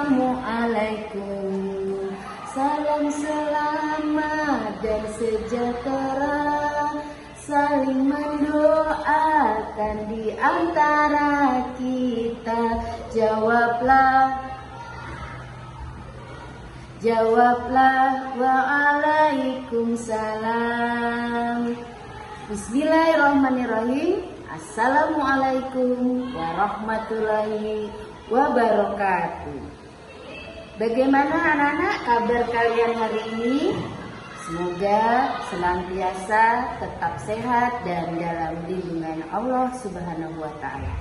Assalamualaikum. Salam selamat dan sejahtera, saling mendoakan di antara kita. Jawablah waalaikumsalam. Bismillahirrahmanirrahim. Assalamualaikum warahmatullahi wabarakatuh. Bagaimana anak-anak kabar kalian hari ini? Semoga senantiasa tetap sehat dan dalam lindungan Allah Subhanahu wa Ta'ala.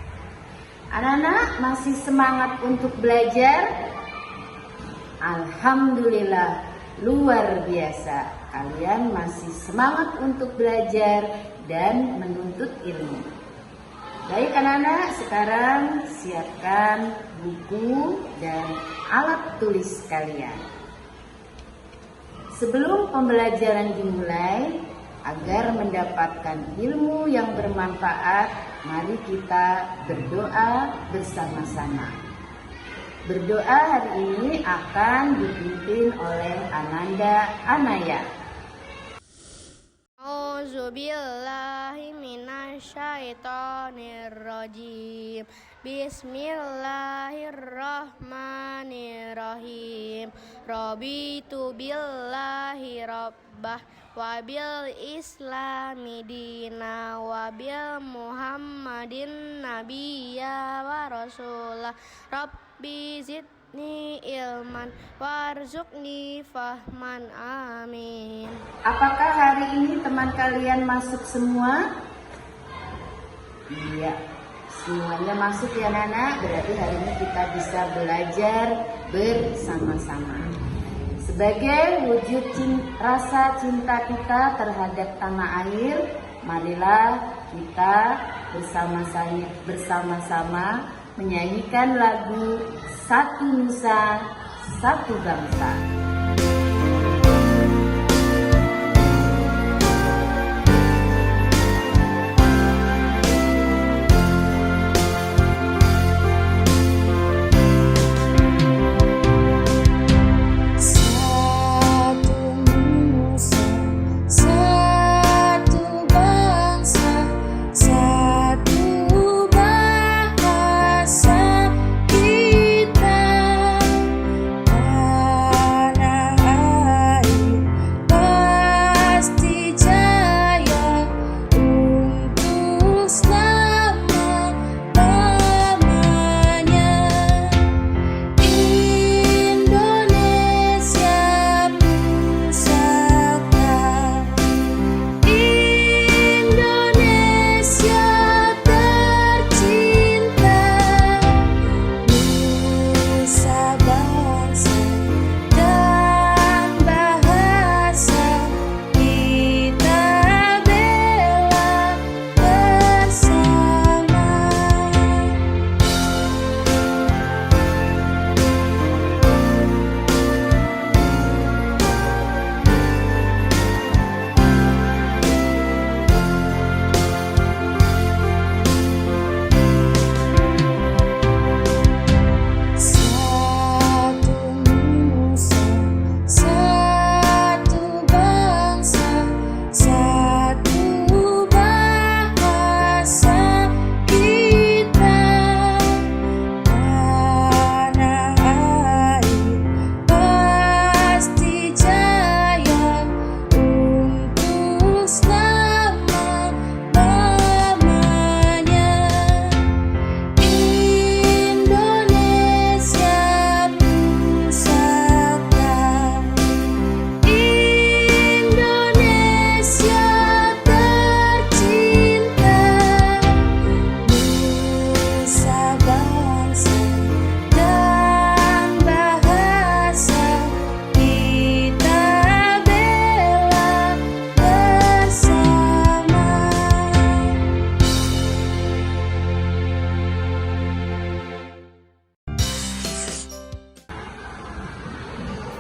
Anak-anak masih semangat untuk belajar? Alhamdulillah, luar biasa. Kalian masih semangat untuk belajar dan menuntut ilmu. Baik anak-anak, sekarang siapkan buku dan alat tulis kalian. Sebelum pembelajaran dimulai, agar mendapatkan ilmu yang bermanfaat, mari kita berdoa bersama-sama. Berdoa hari ini akan dipimpin oleh Ananda Anaya. A'udzubillahi minasyaitonirrajim. Bismillahirrahmanirrahim. Raditu billahi rabbah wa bil islami dina wa bil muhammadin nabiyya wa rasulah. Rabbi zidni ilman warzuqni fahman, amin. Apakah hari ini teman kalian masuk semua? Iya, semuanya masuk ya Nana. Berarti hari ini kita bisa belajar bersama-sama. Sebagai wujud rasa cinta kita terhadap tanah air, marilah kita bersama-sama menyanyikan lagu Satu Nusa, Satu Bangsa.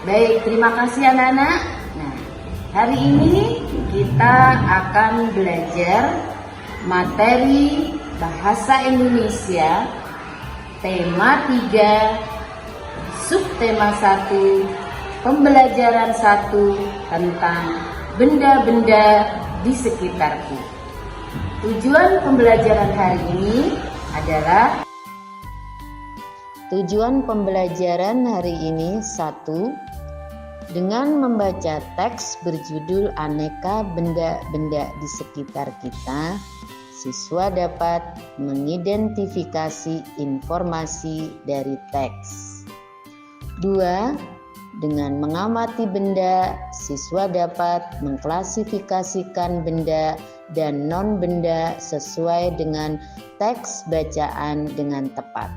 Baik, terima kasih anak-anak. Nah, hari ini kita akan belajar materi Bahasa Indonesia tema 3 Suku tema 1, pembelajaran 1 tentang benda-benda di sekitarku. Tujuan pembelajaran hari ini adalah satu, dengan membaca teks berjudul Aneka Benda-Benda di Sekitar Kita, siswa dapat mengidentifikasi informasi dari teks. 2. Dengan mengamati benda, siswa dapat mengklasifikasikan benda dan non-benda sesuai dengan teks bacaan dengan tepat.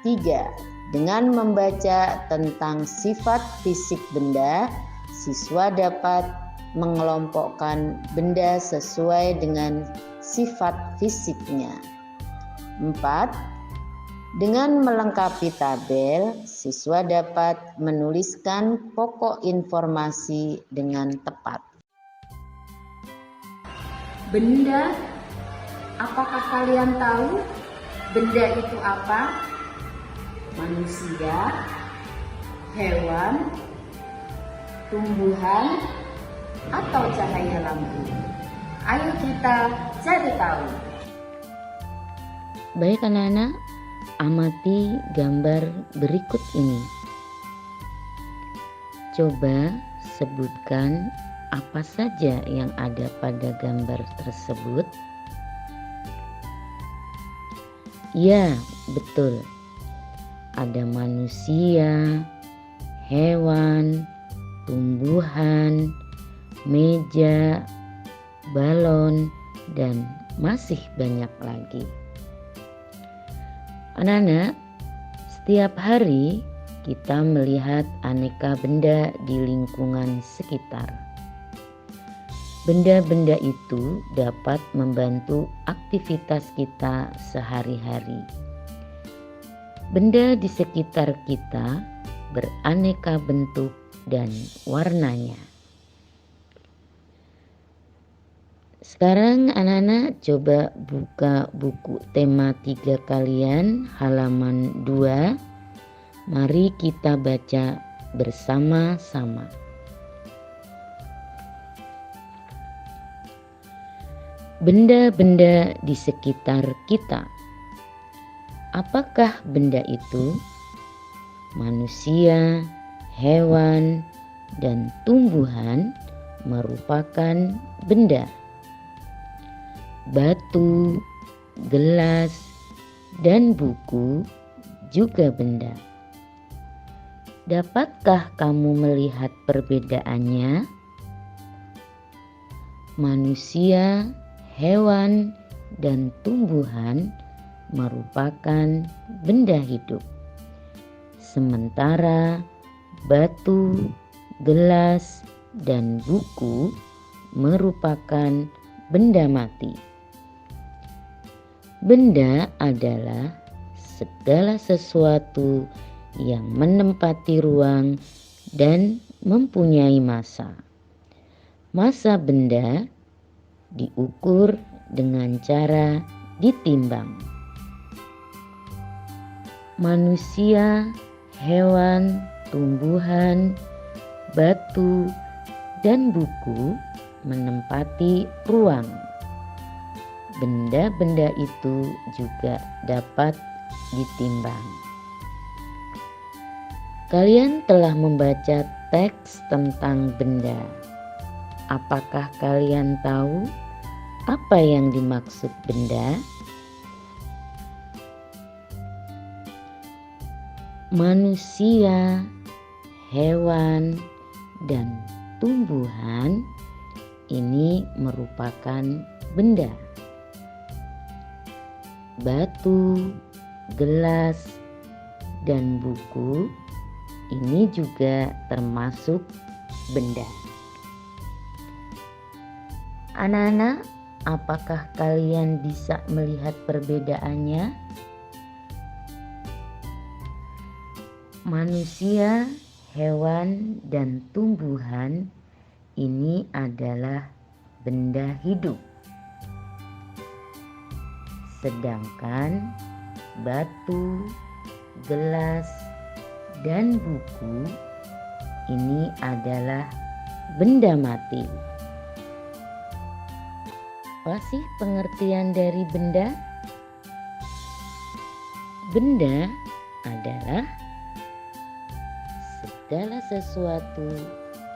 3. Dengan membaca tentang sifat fisik benda, siswa dapat mengelompokkan benda sesuai dengan sifat fisiknya. 4. Dengan melengkapi tabel, siswa dapat menuliskan pokok informasi dengan tepat. Benda, apakah kalian tahu benda itu apa? Manusia, hewan, tumbuhan, atau cahaya lampu? Ayo kita cari tahu. Baik anak-anak, amati gambar berikut ini. Coba sebutkan apa saja yang ada pada gambar tersebut. Ya, betul. Ada manusia, hewan, tumbuhan, meja, balon, dan masih banyak lagi. Anak-anak, setiap hari kita melihat aneka benda di lingkungan sekitar. Benda-benda itu dapat membantu aktivitas kita sehari-hari. Benda di sekitar kita beraneka bentuk dan warnanya. Sekarang anak-anak coba buka buku tema 3 kalian halaman 2. Mari kita baca bersama-sama. Benda-benda di sekitar kita. Apakah benda itu? Manusia, hewan, dan tumbuhan merupakan benda. Batu, gelas, dan buku juga benda. Dapatkah kamu melihat perbedaannya? Manusia, hewan, dan tumbuhan merupakan benda hidup. Sementara batu, gelas, dan buku merupakan benda mati. Benda adalah segala sesuatu yang menempati ruang dan mempunyai massa. Massa benda diukur dengan cara ditimbang. Manusia, hewan, tumbuhan, batu, dan buku menempati ruang. Benda-benda itu juga dapat ditimbang. Kalian telah membaca teks tentang benda. Apakah kalian tahu apa yang dimaksud benda? Manusia, hewan, dan tumbuhan ini merupakan benda. Batu, gelas, dan buku ini juga termasuk benda. Anak-anak, apakah kalian bisa melihat perbedaannya? Manusia, hewan, dan tumbuhan ini adalah benda hidup. Sedangkan batu, gelas, dan buku ini adalah benda mati. Apa sih pengertian dari benda? Benda adalah segala sesuatu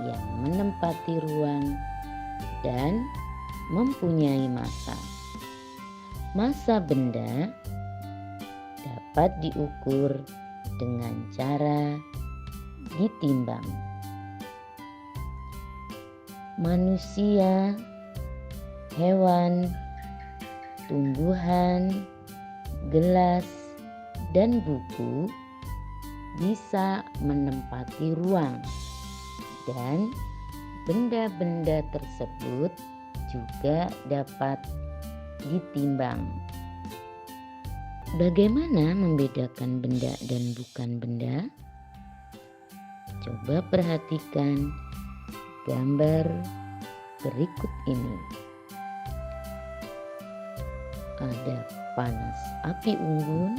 yang menempati ruang dan mempunyai massa. Massa benda dapat diukur dengan cara ditimbang. Manusia, hewan, tumbuhan, gelas, dan buku bisa menempati ruang, dan benda-benda tersebut juga dapat ditimbang. Bagaimana membedakan benda dan bukan benda? Coba perhatikan gambar berikut ini. Ada panas api unggun,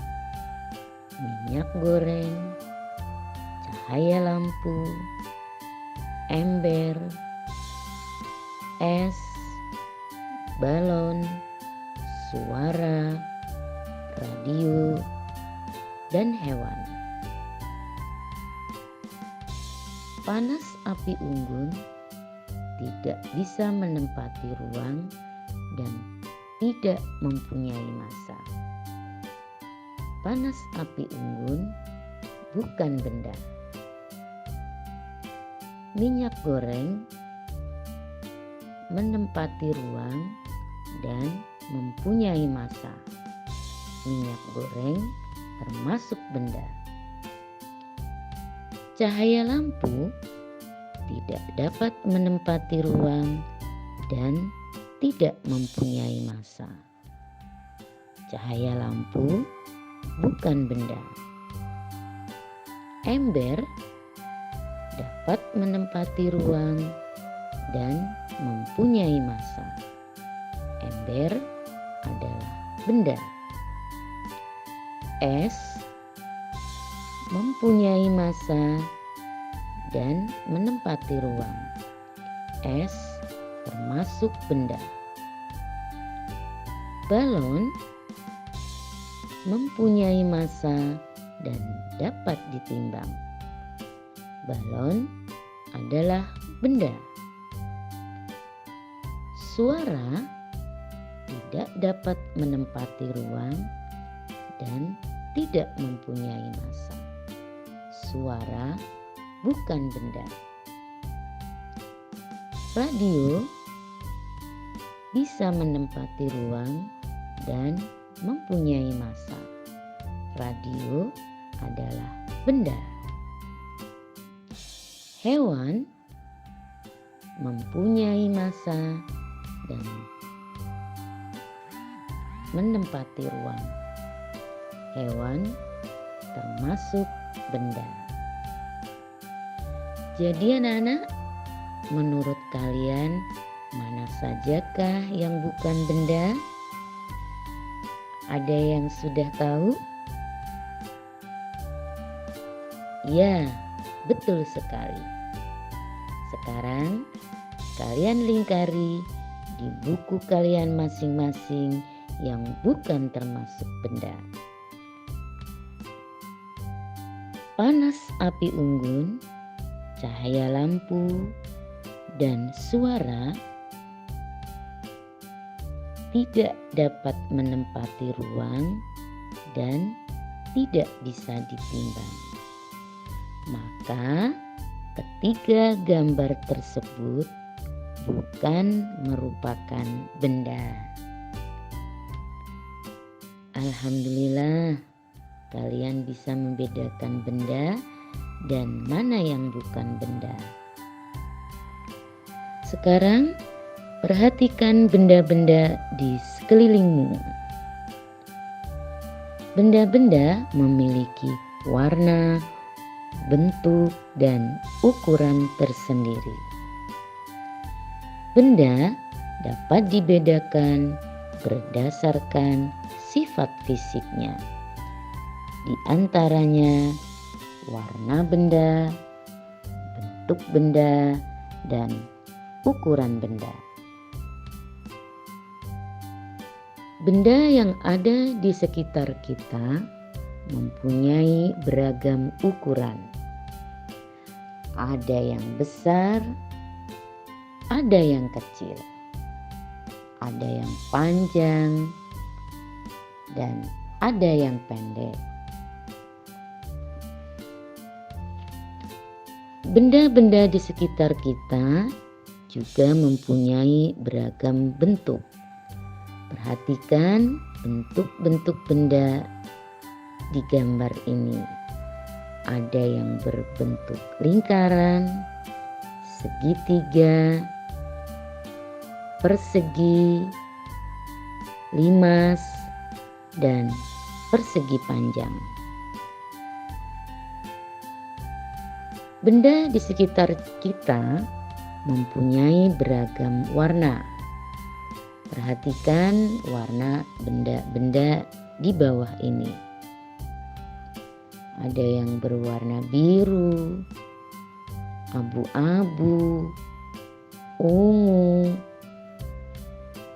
minyak goreng, cahaya lampu, ember, es, balon, suara, radio, dan hewan. Panas api unggun tidak bisa menempati ruang dan tidak mempunyai massa. Panas api unggun bukan benda. Minyak goreng menempati ruang dan mempunyai massa. Minyak goreng termasuk benda. Cahaya lampu tidak dapat menempati ruang dan tidak mempunyai massa. Cahaya lampu bukan benda. Ember dapat menempati ruang dan mempunyai massa. Ember adalah benda. Es mempunyai massa dan menempati ruang. Es termasuk benda. Balon mempunyai massa dan dapat ditimbang. Balon adalah benda. Suara tidak dapat menempati ruang dan tidak mempunyai massa. Suara bukan benda. Radio bisa menempati ruang dan mempunyai massa. Radio adalah benda. Hewan mempunyai massa dan menempati ruang. Hewan termasuk benda. Jadi anak-anak, menurut kalian mana sajakah yang bukan benda? Ada yang sudah tahu? Ya, betul sekali. Sekarang kalian lingkari di buku kalian masing-masing yang bukan termasuk benda. Panas api unggun, cahaya lampu, dan suara tidak dapat menempati ruang dan tidak bisa ditimbang. Maka ketiga gambar tersebut bukan merupakan benda. Alhamdulillah, kalian bisa membedakan benda dan mana yang bukan benda. Sekarang perhatikan benda-benda di sekelilingmu. Benda-benda memiliki warna, bentuk, dan ukuran tersendiri. Benda dapat dibedakan berdasarkan sifat fisiknya. Di antaranya warna benda, bentuk benda, dan ukuran benda. Benda yang ada di sekitar kita mempunyai beragam ukuran. Ada yang besar, ada yang kecil, ada yang panjang, dan ada yang pendek. Benda-benda di sekitar kita juga mempunyai beragam bentuk. Perhatikan bentuk-bentuk benda di gambar ini. Ada yang berbentuk lingkaran, segitiga, persegi, limas, dan persegi panjang. Benda di sekitar kita mempunyai beragam warna. Perhatikan warna benda-benda di bawah ini. Ada yang berwarna biru, abu-abu, ungu,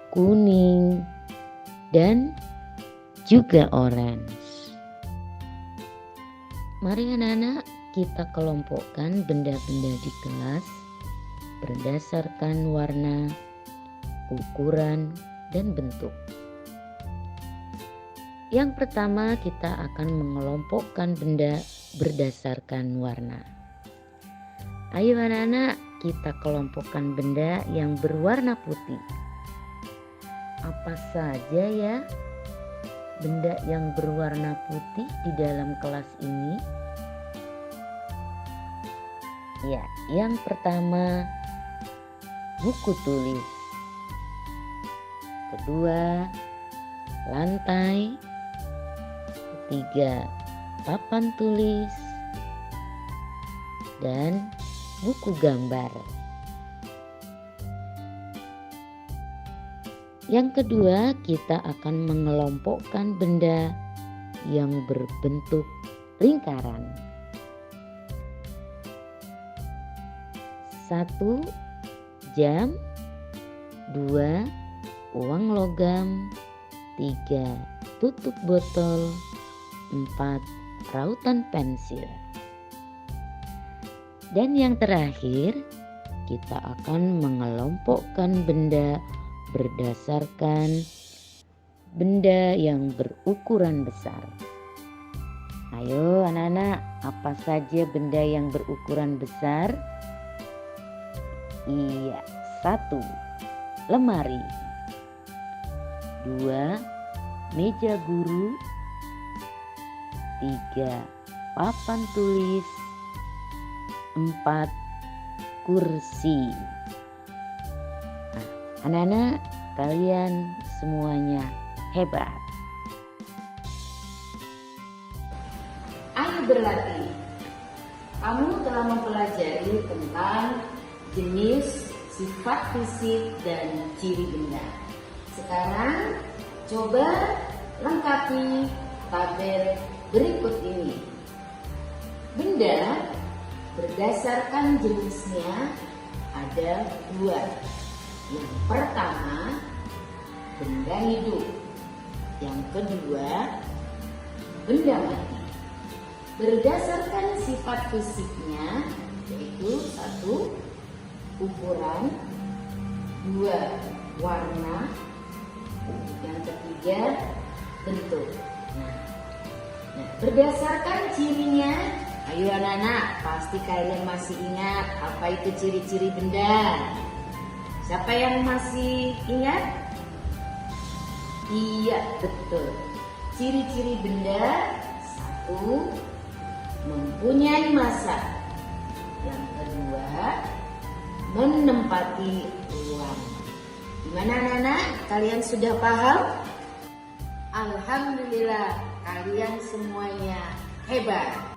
kuning, dan juga orange. Mari anak-anak, kita kelompokkan benda-benda di kelas berdasarkan warna, ukuran, dan bentuk. Yang pertama, kita akan mengelompokkan benda berdasarkan warna. Ayo anak-anak, kita kelompokkan benda yang berwarna putih. Apa saja ya benda yang berwarna putih di dalam kelas ini? Ya, yang pertama buku tulis. Kedua, lantai. Ketiga, papan tulis. Dan buku gambar. Yang kedua, kita akan mengelompokkan benda yang berbentuk lingkaran. 1. Jam. 2. Uang logam. 3. Tutup botol. 4. Rautan pensil. Dan yang terakhir, kita akan mengelompokkan benda berdasarkan benda yang berukuran besar. Ayo anak-anak, apa saja benda yang berukuran besar? Iya, 1. Lemari. 2. Meja guru. 3. Papan tulis. 4. Kursi. Nah, anak-anak, kalian semuanya hebat. Ayo berlatih. Kamu telah mempelajari tentang jenis, sifat fisik, dan ciri benda. Sekarang coba lengkapi tabel berikut ini. Benda berdasarkan jenisnya ada 2. Yang pertama, benda hidup. Yang kedua, benda mati. Berdasarkan sifat fisiknya, yaitu 1. Ukuran, 2. Warna, yang ketiga bentuk. Nah, berdasarkan cirinya, ayo anak-anak, pasti kalian masih ingat apa itu ciri-ciri benda. Siapa yang masih ingat? Iya, betul. Ciri-ciri benda, 1. Mempunyai massa. Yang kedua, menempati ruang. Gimana anak-anak? Kalian sudah paham? Alhamdulillah, kalian semuanya hebat.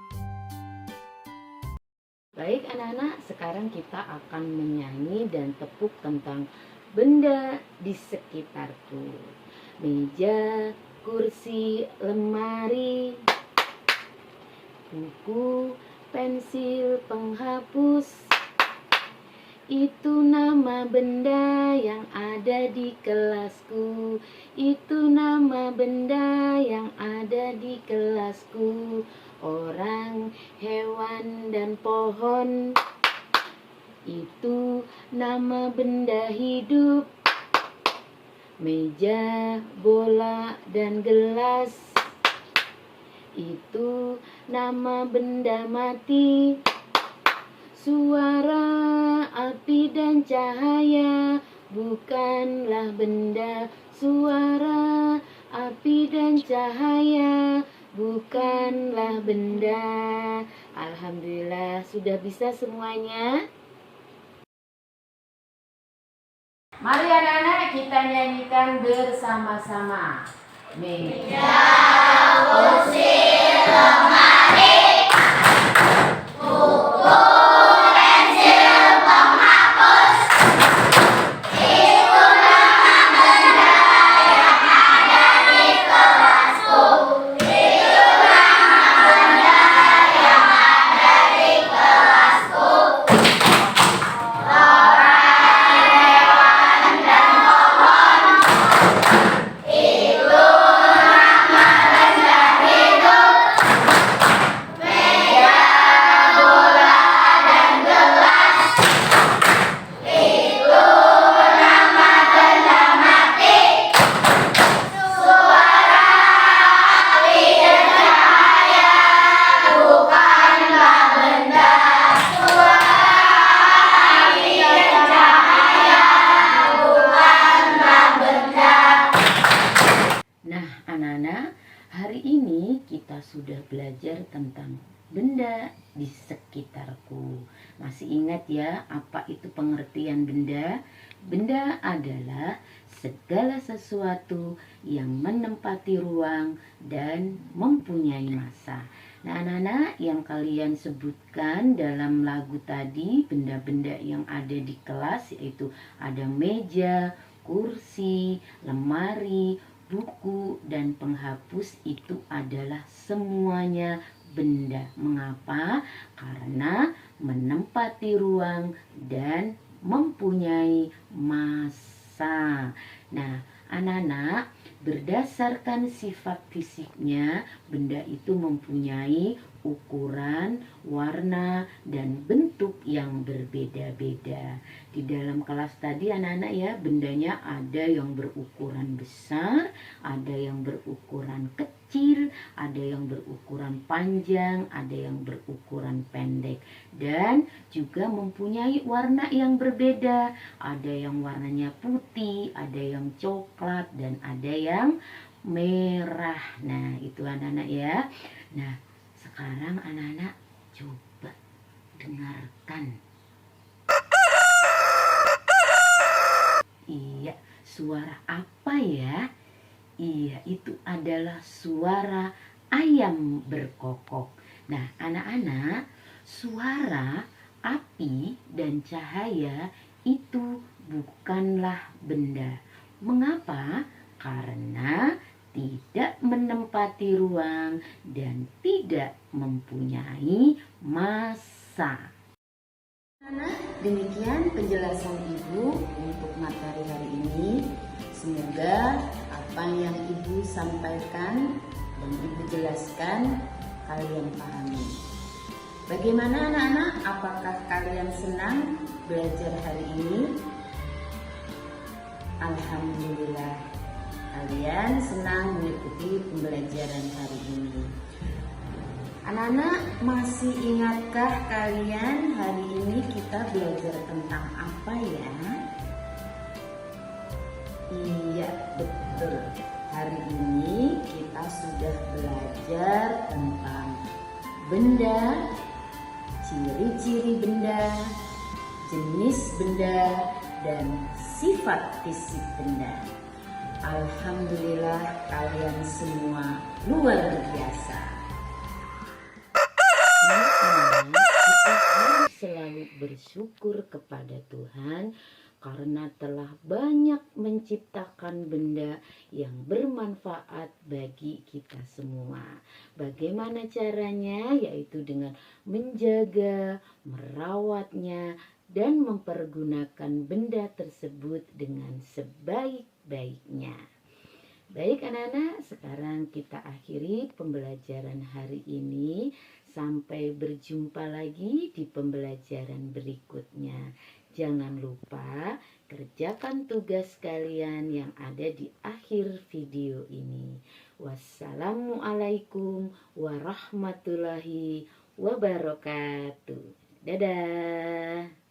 Baik anak-anak, sekarang kita akan menyanyi dan tepuk tentang benda di sekitarku. Meja, kursi, lemari. buku, pensil, penghapus. Itu nama benda yang ada di kelasku. Itu nama benda yang ada di kelasku. Orang, hewan, dan pohon. Itu nama benda hidup. Meja, bola, dan gelas. Itu nama benda mati. Suara, api, dan cahaya bukanlah benda. Suara, api, dan cahaya bukanlah benda. Alhamdulillah, sudah bisa semuanya? Mari anak-anak kita nyanyikan bersama-sama. Meja, kursi, lemari, buku, pensil, penghapus. Itu nama benda yang ada di kelasku. Itu nama benda yang ada di kelasku. Nah, anak-anak, hari ini kita sudah belajar tentang benda di sekitarku. Masih ingat ya apa itu pengertian benda? Benda adalah segala sesuatu yang menempati ruang dan mempunyai massa. Nah, anak-anak, yang kalian sebutkan dalam lagu tadi, benda-benda yang ada di kelas, yaitu ada meja, kursi, lemari, buku, dan penghapus, itu adalah semuanya benda. Mengapa? Karena menempati ruang dan mempunyai massa. Nah, anak-anak, berdasarkan sifat fisiknya, benda itu mempunyai ukuran, warna, dan bentuk yang berbeda-beda. Di dalam kelas tadi anak-anak ya, bendanya ada yang berukuran besar, ada yang berukuran kecil, ada yang berukuran panjang, ada yang berukuran pendek, dan juga mempunyai warna yang berbeda. Ada yang warnanya putih, ada yang coklat, dan ada yang merah. Nah, itu anak-anak ya. Nah, sekarang anak-anak coba dengarkan. Iya, suara apa ya? Iya, itu adalah suara ayam berkokok. Nah, anak-anak, suara, api, dan cahaya itu bukanlah benda. Mengapa? Karena tidak menempati ruang dan tidak mempunyai massa. Demikian penjelasan Ibu untuk materi hari ini. Semoga apa yang Ibu sampaikan dan Ibu jelaskan kalian pahami. Bagaimana anak-anak? Apakah kalian senang belajar hari ini? Alhamdulillah, kalian senang mengikuti pembelajaran hari ini. Anak-anak, masih ingatkah kalian hari ini kita belajar tentang apa ya? Iya, betul. Hari ini kita sudah belajar tentang benda, ciri-ciri benda, jenis benda, dan sifat fisik benda. Alhamdulillah, kalian semua luar biasa. Kita harus selalu bersyukur kepada Tuhan karena telah banyak menciptakan benda yang bermanfaat bagi kita semua. Bagaimana caranya? Yaitu dengan menjaga, merawatnya, dan mempergunakan benda tersebut dengan sebaik-baiknya. Baik anak-anak, sekarang kita akhiri pembelajaran hari ini. Sampai berjumpa lagi di pembelajaran berikutnya. Jangan lupa kerjakan tugas kalian yang ada di akhir video ini. Wassalamualaikum warahmatullahi wabarakatuh. Dadah.